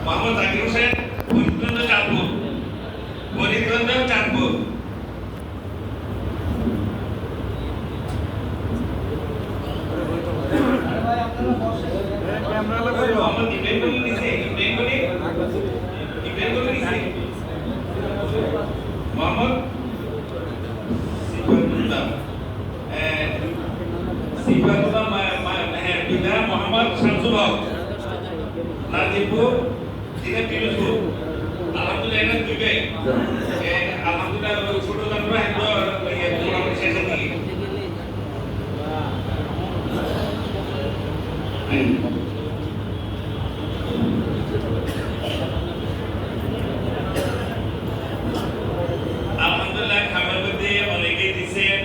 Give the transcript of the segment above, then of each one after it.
মোহাম্মদ জাকির হোসেন ফরিদগঞ্জ চাঁদপুর, ফরিদগঞ্জ চাঁদপুর। মোহাম্মদ ইব্রাহিম বলে নিছে, ইব্রাহিম বলে নিছে। মোহাম্মদ সিফাতুল্লাহ পিতা মোহাম্মদ শামসুল হক, নাজিবপুর দিনাজপুর। আলহামদুলিল্লাহ এরা দুইটাই আলহামদুলিল্লাহ ছোট জানবো একদম শেষের দিকে। আলহামদুলিল্লাহ খাবার মধ্যে অনেকেই দিচ্ছেন,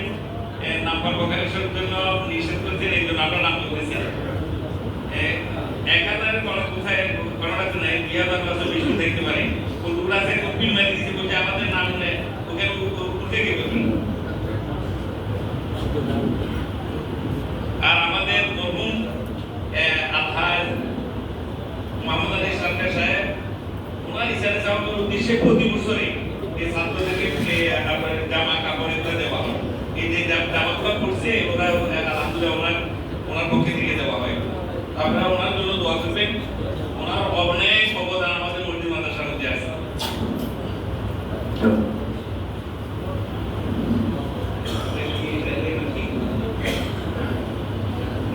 নাম্বার প্রকাশের জন্য নিষেধ করছেন, এই জন্য আমরা নাম বলেছেন 1000 কোথায় করোনা তো নাই, 2000 বেশি দেখতে পারি। কোনগুলো আছে কপিল মারি দিচ্ছে বলছে আমাদের নাম নেই, ওকে উঠে গেছে। আর আমাদের মরহুম আলহাজ মোহাম্মদ আলী সরকার সাহেব ওনার ইসারে সাহেবের উদ্দেশ্যে প্রতি বছরই এই ছাত্রদেরকে জামা কাপড় এগুলো দেওয়া হয়। এই যে জামাগুলো করছে ওরা আলহামদুলিল্লাহ ওনার পক্ষে থেকে দেওয়া হয়। আপনারা ওনার জন্য দোয়া করবেন, ওনার অনেক অবদান আমাদের মসজিদ মাদ্রাসার মধ্যে আছে।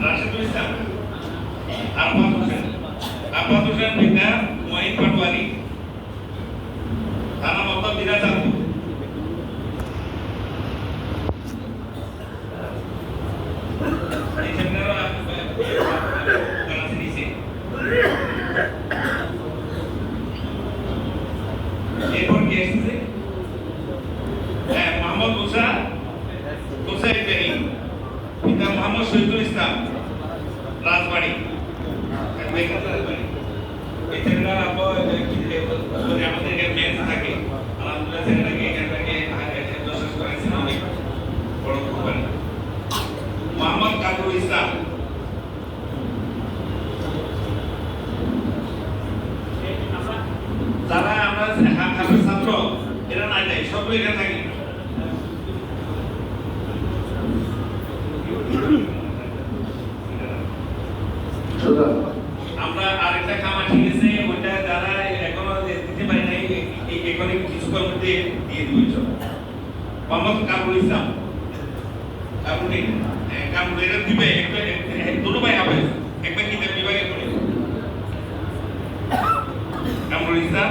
রাশিদুল ইসলাম, আরফাত হোসেন পিতা মহিন পাটোয়ারি, থানা মক্তব দিনাজপুর। এরপর কি এসেছে মোহাম্মদ মুসা ইব্রাহিম, পিতা মোহাম্মদ শহীদুল ইসলাম, রাজবাড়ি। আমাদের ম্যাচ থাকে আলহামদুলিল্লাহ ছেলেটাকে এখান থেকে দর্শক করেছেন অনেক বড় কোম্পানি। মোহাম্মদ কামরুল ইসলাম, যারা আমরা হাফেজ ছাত্র এরা না যাই সবগুলো এখানে থাকি। আমরা আরেকটা খামার ঠিক আছে, ওইটা যারা এখনো দিতে পারি নাই এখানে কিছুক্ষণ মধ্যে দিয়ে দিব। মোহাম্মদ কামরুল ইসলাম, কামরুল এরা দিবে দুটো ভাই হাফেজ, একবার কিতাব বিভাগে পড়ে। কামরুল ইসলাম,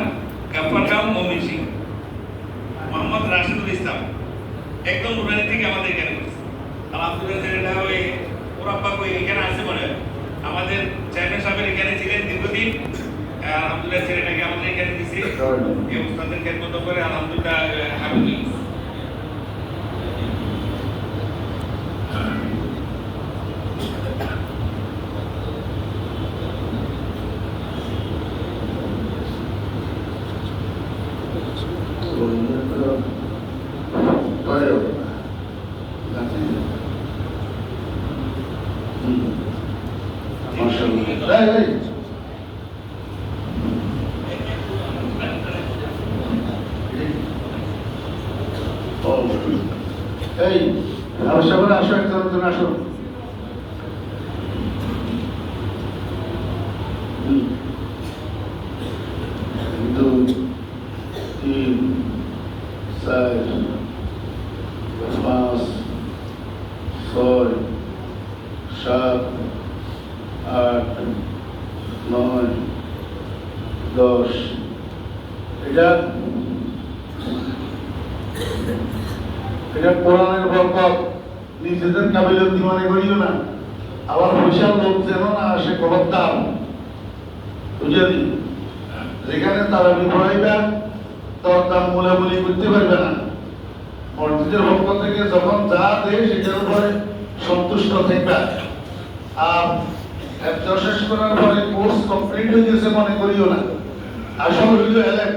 গাফফার মমিন সিং, মোহাম্মদ রাশিদুল ইসলাম একদম নুরানি থেকে আমাদের এখানে করছে। আলহামদুলিল্লাহ ছেলেটা ওই ওর আব্বা এখানে আসে মনে হয়, আমাদের চেয়ারম্যান সাহেবের এখানে ছিলেন দীর্ঘদিন। আলহামদুলিল্লাহ ছেলেটাকে আমাদের এখানে দিচ্ছি, এই উস্তাদের খেদমত করে আলহামদুলিল্লাহ হাবিবুল। এই আবশ্যক আসো একজন আসো। দুই তিন চার পাঁচ ছয় সাত আট নয় 10 এটা কোরআনের বরকত, নিজেদের কাবিলতি মনে করিও না। আবার বিশাল লোক যেন না আসে খবরদার বুঝলি, যেখানে তারা বিপড়াইবা তোর দাম মূলামূলি করতে পারবে না। মসজিদের পক্ষ থেকে যখন যা দেয় সেটার উপরে সন্তুষ্ট থাকবা। আর শেষ করার পরে কোর্স কমপ্লিট হয়ে গেছে মনে করিও না, আসল হইল এলেন